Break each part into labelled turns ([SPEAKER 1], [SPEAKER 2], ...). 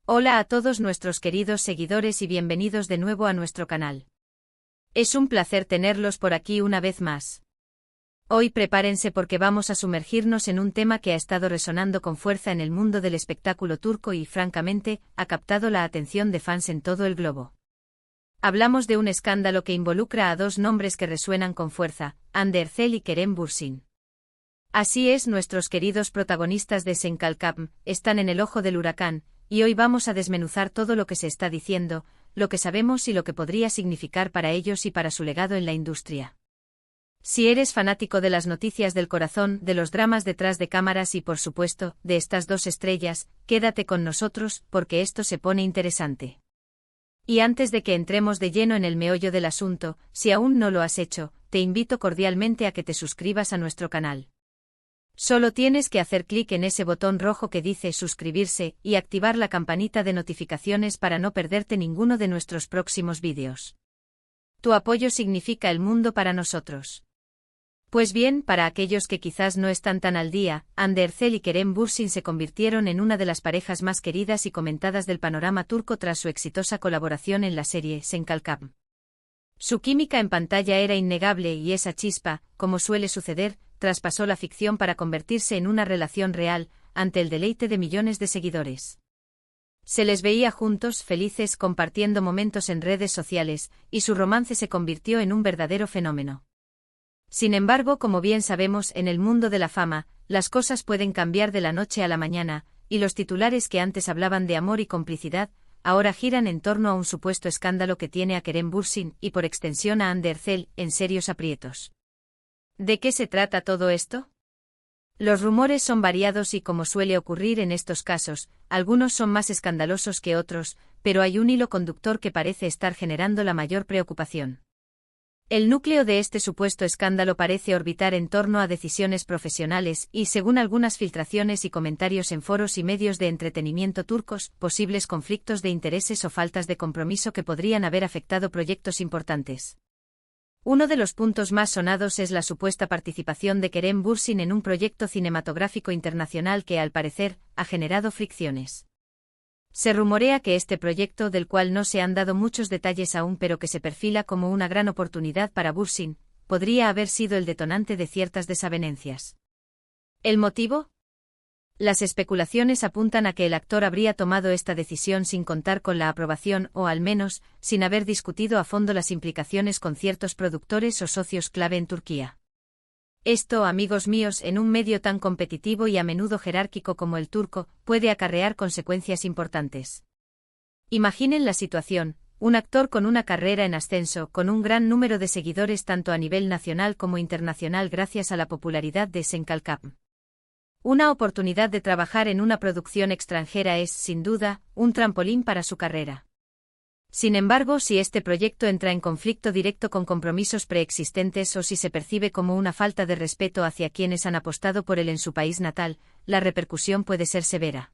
[SPEAKER 1] Hola a todos nuestros queridos seguidores y bienvenidos de nuevo a nuestro canal. Es un placer tenerlos por aquí una vez más. Hoy prepárense porque vamos a sumergirnos en un tema que ha estado resonando con fuerza en el mundo del espectáculo turco y, francamente, ha captado la atención de fans en todo el globo. Hablamos de un escándalo que involucra a dos nombres que resuenan con fuerza, Hande Erçel y Kerem Bürsin. Así es, nuestros queridos protagonistas de Senkalkam están en el ojo del huracán, y hoy vamos a desmenuzar todo lo que se está diciendo, lo que sabemos y lo que podría significar para ellos y para su legado en la industria. Si eres fanático de las noticias del corazón, de los dramas detrás de cámaras y, por supuesto, de estas dos estrellas, quédate con nosotros, porque esto se pone interesante. Y antes de que entremos de lleno en el meollo del asunto, si aún no lo has hecho, te invito cordialmente a que te suscribas a nuestro canal. Solo tienes que hacer clic en ese botón rojo que dice suscribirse y activar la campanita de notificaciones para no perderte ninguno de nuestros próximos vídeos. Tu apoyo significa el mundo para nosotros. Pues bien, para aquellos que quizás no están tan al día, Hande Erçel y Kerem Bürsin se convirtieron en una de las parejas más queridas y comentadas del panorama turco tras su exitosa colaboración en la serie Senkalkam. Su química en pantalla era innegable y esa chispa, como suele suceder, traspasó la ficción para convertirse en una relación real, ante el deleite de millones de seguidores. Se les veía juntos, felices, compartiendo momentos en redes sociales, y su romance se convirtió en un verdadero fenómeno. Sin embargo, como bien sabemos, en el mundo de la fama, las cosas pueden cambiar de la noche a la mañana, y los titulares que antes hablaban de amor y complicidad, ahora giran en torno a un supuesto escándalo que tiene a Kerem Bürsin, y por extensión a Hande Erçel, en serios aprietos. ¿De qué se trata todo esto? Los rumores son variados y, como suele ocurrir en estos casos, algunos son más escandalosos que otros, pero hay un hilo conductor que parece estar generando la mayor preocupación. El núcleo de este supuesto escándalo parece orbitar en torno a decisiones profesionales y, según algunas filtraciones y comentarios en foros y medios de entretenimiento turcos, posibles conflictos de intereses o faltas de compromiso que podrían haber afectado proyectos importantes. Uno de los puntos más sonados es la supuesta participación de Kerem Bürsin en un proyecto cinematográfico internacional que, al parecer, ha generado fricciones. Se rumorea que este proyecto, del cual no se han dado muchos detalles aún pero que se perfila como una gran oportunidad para Bürsin, podría haber sido el detonante de ciertas desavenencias. ¿El motivo? Las especulaciones apuntan a que el actor habría tomado esta decisión sin contar con la aprobación o, al menos, sin haber discutido a fondo las implicaciones con ciertos productores o socios clave en Turquía. Esto, amigos míos, en un medio tan competitivo y a menudo jerárquico como el turco, puede acarrear consecuencias importantes. Imaginen la situación: un actor con una carrera en ascenso, con un gran número de seguidores tanto a nivel nacional como internacional gracias a la popularidad de Senkalkam. Una oportunidad de trabajar en una producción extranjera es, sin duda, un trampolín para su carrera. Sin embargo, si este proyecto entra en conflicto directo con compromisos preexistentes o si se percibe como una falta de respeto hacia quienes han apostado por él en su país natal, la repercusión puede ser severa.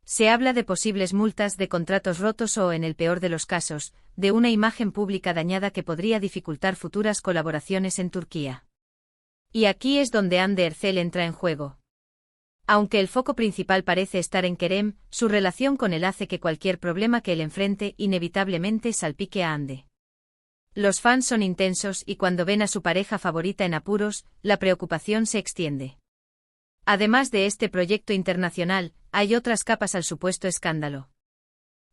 [SPEAKER 1] Se habla de posibles multas, de contratos rotos o, en el peor de los casos, de una imagen pública dañada que podría dificultar futuras colaboraciones en Turquía. Y aquí es donde Hande Erçel entra en juego. Aunque el foco principal parece estar en Kerem, su relación con él hace que cualquier problema que él enfrente inevitablemente salpique a Hande. Los fans son intensos y cuando ven a su pareja favorita en apuros, la preocupación se extiende. Además de este proyecto internacional, hay otras capas al supuesto escándalo.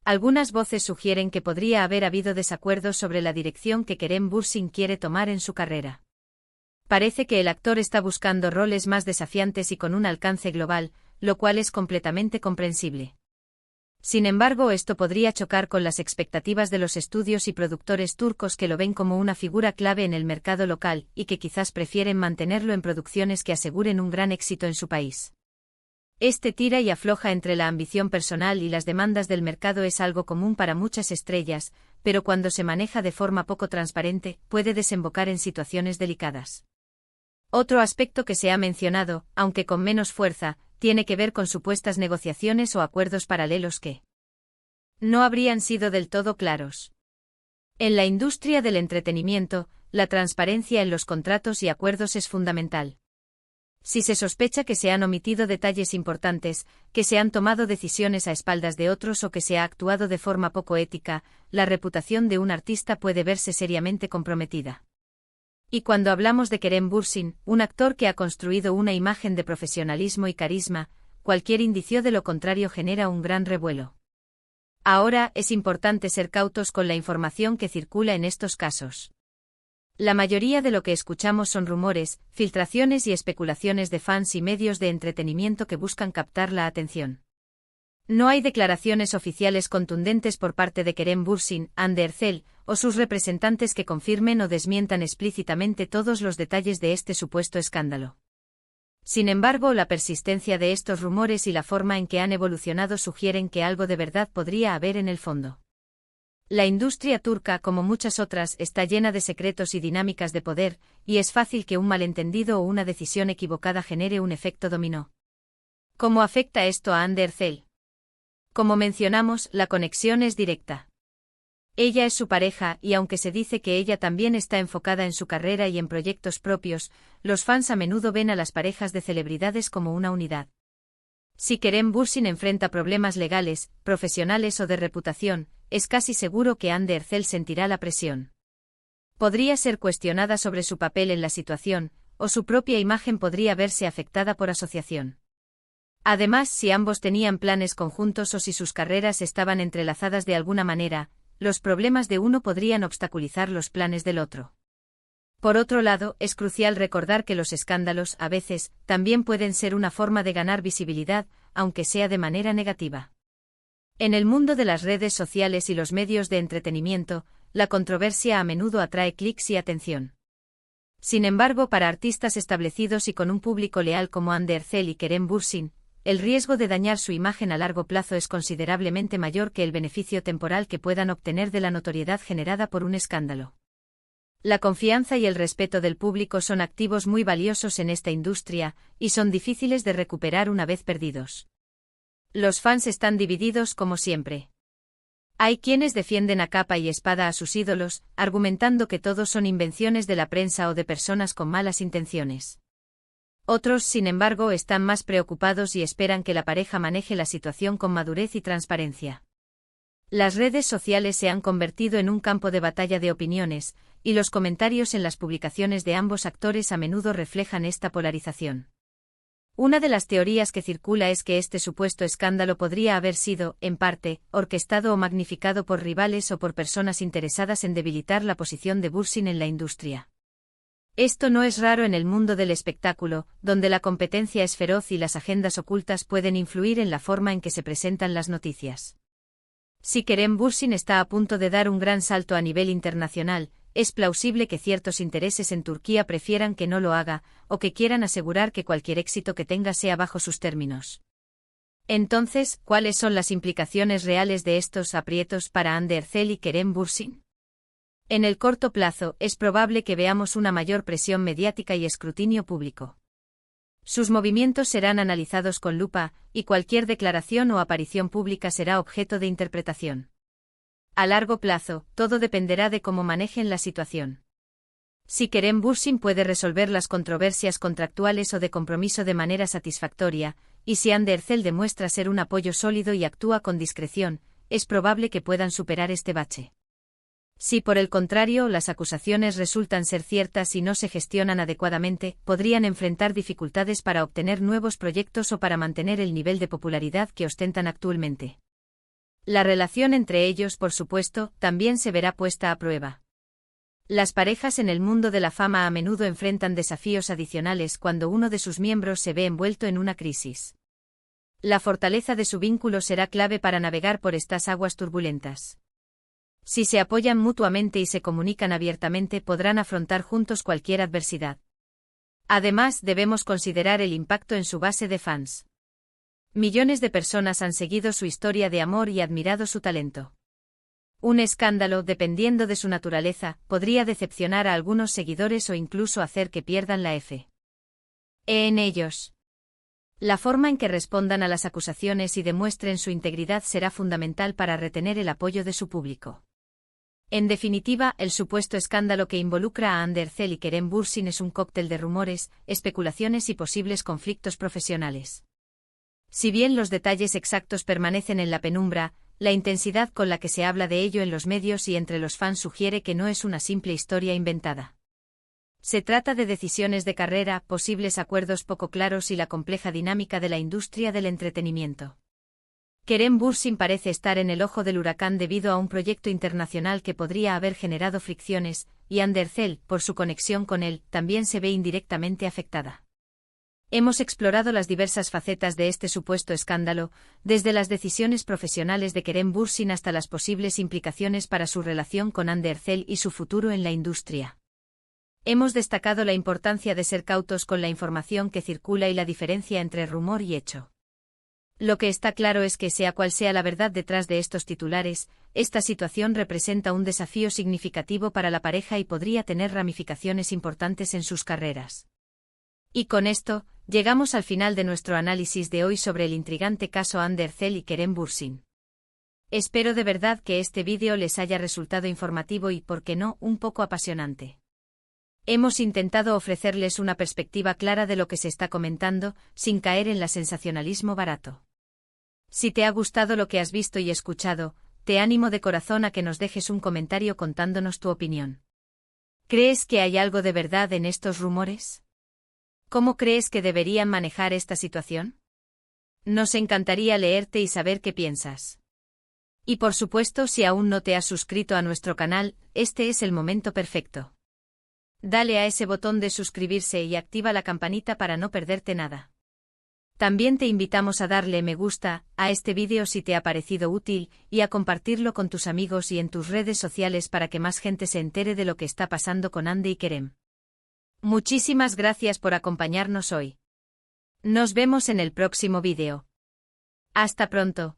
[SPEAKER 1] Algunas voces sugieren que podría haber habido desacuerdos sobre la dirección que Kerem Bürsin quiere tomar en su carrera. Parece que el actor está buscando roles más desafiantes y con un alcance global, lo cual es completamente comprensible. Sin embargo, esto podría chocar con las expectativas de los estudios y productores turcos que lo ven como una figura clave en el mercado local y que quizás prefieren mantenerlo en producciones que aseguren un gran éxito en su país. Este tira y afloja entre la ambición personal y las demandas del mercado es algo común para muchas estrellas, pero cuando se maneja de forma poco transparente, puede desembocar en situaciones delicadas. Otro aspecto que se ha mencionado, aunque con menos fuerza, tiene que ver con supuestas negociaciones o acuerdos paralelos que no habrían sido del todo claros. En la industria del entretenimiento, la transparencia en los contratos y acuerdos es fundamental. Si se sospecha que se han omitido detalles importantes, que se han tomado decisiones a espaldas de otros o que se ha actuado de forma poco ética, la reputación de un artista puede verse seriamente comprometida. Y cuando hablamos de Kerem Bürsin, un actor que ha construido una imagen de profesionalismo y carisma, cualquier indicio de lo contrario genera un gran revuelo. Ahora, es importante ser cautos con la información que circula en estos casos. La mayoría de lo que escuchamos son rumores, filtraciones y especulaciones de fans y medios de entretenimiento que buscan captar la atención. No hay declaraciones oficiales contundentes por parte de Kerem Bürsin, Hande Erçel, o sus representantes que confirmen o desmientan explícitamente todos los detalles de este supuesto escándalo. Sin embargo, la persistencia de estos rumores y la forma en que han evolucionado sugieren que algo de verdad podría haber en el fondo. La industria turca, como muchas otras, está llena de secretos y dinámicas de poder, y es fácil que un malentendido o una decisión equivocada genere un efecto dominó. ¿Cómo afecta esto a Hande Erçel? Como mencionamos, la conexión es directa. Ella es su pareja y aunque se dice que ella también está enfocada en su carrera y en proyectos propios, los fans a menudo ven a las parejas de celebridades como una unidad. Si Kerem Bürsin enfrenta problemas legales, profesionales o de reputación, es casi seguro que Hande Erçel sentirá la presión. Podría ser cuestionada sobre su papel en la situación, o su propia imagen podría verse afectada por asociación. Además, si ambos tenían planes conjuntos o si sus carreras estaban entrelazadas de alguna manera, los problemas de uno podrían obstaculizar los planes del otro. Por otro lado, es crucial recordar que los escándalos, a veces, también pueden ser una forma de ganar visibilidad, aunque sea de manera negativa. En el mundo de las redes sociales y los medios de entretenimiento, la controversia a menudo atrae clics y atención. Sin embargo, para artistas establecidos y con un público leal como Hande Erçel y Kerem Bürsin, el riesgo de dañar su imagen a largo plazo es considerablemente mayor que el beneficio temporal que puedan obtener de la notoriedad generada por un escándalo. La confianza y el respeto del público son activos muy valiosos en esta industria, y son difíciles de recuperar una vez perdidos. Los fans están divididos como siempre. Hay quienes defienden a capa y espada a sus ídolos, argumentando que todos son invenciones de la prensa o de personas con malas intenciones. Otros, sin embargo, están más preocupados y esperan que la pareja maneje la situación con madurez y transparencia. Las redes sociales se han convertido en un campo de batalla de opiniones, y los comentarios en las publicaciones de ambos actores a menudo reflejan esta polarización. Una de las teorías que circula es que este supuesto escándalo podría haber sido, en parte, orquestado o magnificado por rivales o por personas interesadas en debilitar la posición de Bürsin en la industria. Esto no es raro en el mundo del espectáculo, donde la competencia es feroz y las agendas ocultas pueden influir en la forma en que se presentan las noticias. Si Kerem Bürsin está a punto de dar un gran salto a nivel internacional, es plausible que ciertos intereses en Turquía prefieran que no lo haga, o que quieran asegurar que cualquier éxito que tenga sea bajo sus términos. Entonces, ¿cuáles son las implicaciones reales de estos aprietos para Hande Erçel y Kerem Bürsin? En el corto plazo, es probable que veamos una mayor presión mediática y escrutinio público. Sus movimientos serán analizados con lupa, y cualquier declaración o aparición pública será objeto de interpretación. A largo plazo, todo dependerá de cómo manejen la situación. Si Kerem Bürsin puede resolver las controversias contractuales o de compromiso de manera satisfactoria, y si Hande Erçel demuestra ser un apoyo sólido y actúa con discreción, es probable que puedan superar este bache. Si por el contrario las acusaciones resultan ser ciertas y no se gestionan adecuadamente, podrían enfrentar dificultades para obtener nuevos proyectos o para mantener el nivel de popularidad que ostentan actualmente. La relación entre ellos, por supuesto, también se verá puesta a prueba. Las parejas en el mundo de la fama a menudo enfrentan desafíos adicionales cuando uno de sus miembros se ve envuelto en una crisis. La fortaleza de su vínculo será clave para navegar por estas aguas turbulentas. Si se apoyan mutuamente y se comunican abiertamente, podrán afrontar juntos cualquier adversidad. Además, debemos considerar el impacto en su base de fans. Millones de personas han seguido su historia de amor y admirado su talento. Un escándalo, dependiendo de su naturaleza, podría decepcionar a algunos seguidores o incluso hacer que pierdan la fe en ellos. La forma en que respondan a las acusaciones y demuestren su integridad será fundamental para retener el apoyo de su público. En definitiva, el supuesto escándalo que involucra a Ander Zell y Kerem Bürsin es un cóctel de rumores, especulaciones y posibles conflictos profesionales. Si bien los detalles exactos permanecen en la penumbra, la intensidad con la que se habla de ello en los medios y entre los fans sugiere que no es una simple historia inventada. Se trata de decisiones de carrera, posibles acuerdos poco claros y la compleja dinámica de la industria del entretenimiento. Kerem Bürsin parece estar en el ojo del huracán debido a un proyecto internacional que podría haber generado fricciones, y Ander Zell, por su conexión con él, también se ve indirectamente afectada. Hemos explorado las diversas facetas de este supuesto escándalo, desde las decisiones profesionales de Kerem Bürsin hasta las posibles implicaciones para su relación con Ander Zell y su futuro en la industria. Hemos destacado la importancia de ser cautos con la información que circula y la diferencia entre rumor y hecho. Lo que está claro es que, sea cual sea la verdad detrás de estos titulares, esta situación representa un desafío significativo para la pareja y podría tener ramificaciones importantes en sus carreras. Y con esto, llegamos al final de nuestro análisis de hoy sobre el intrigante caso Ander Zell y Kerem Bürsin. Espero de verdad que este vídeo les haya resultado informativo y, por qué no, un poco apasionante. Hemos intentado ofrecerles una perspectiva clara de lo que se está comentando, sin caer en el sensacionalismo barato. Si te ha gustado lo que has visto y escuchado, te animo de corazón a que nos dejes un comentario contándonos tu opinión. ¿Crees que hay algo de verdad en estos rumores? ¿Cómo crees que deberían manejar esta situación? Nos encantaría leerte y saber qué piensas. Y por supuesto, si aún no te has suscrito a nuestro canal, este es el momento perfecto. Dale a ese botón de suscribirse y activa la campanita para no perderte nada. También te invitamos a darle me gusta a este vídeo si te ha parecido útil y a compartirlo con tus amigos y en tus redes sociales para que más gente se entere de lo que está pasando con Ander y Kerem. Muchísimas gracias por acompañarnos hoy. Nos vemos en el próximo vídeo. Hasta pronto.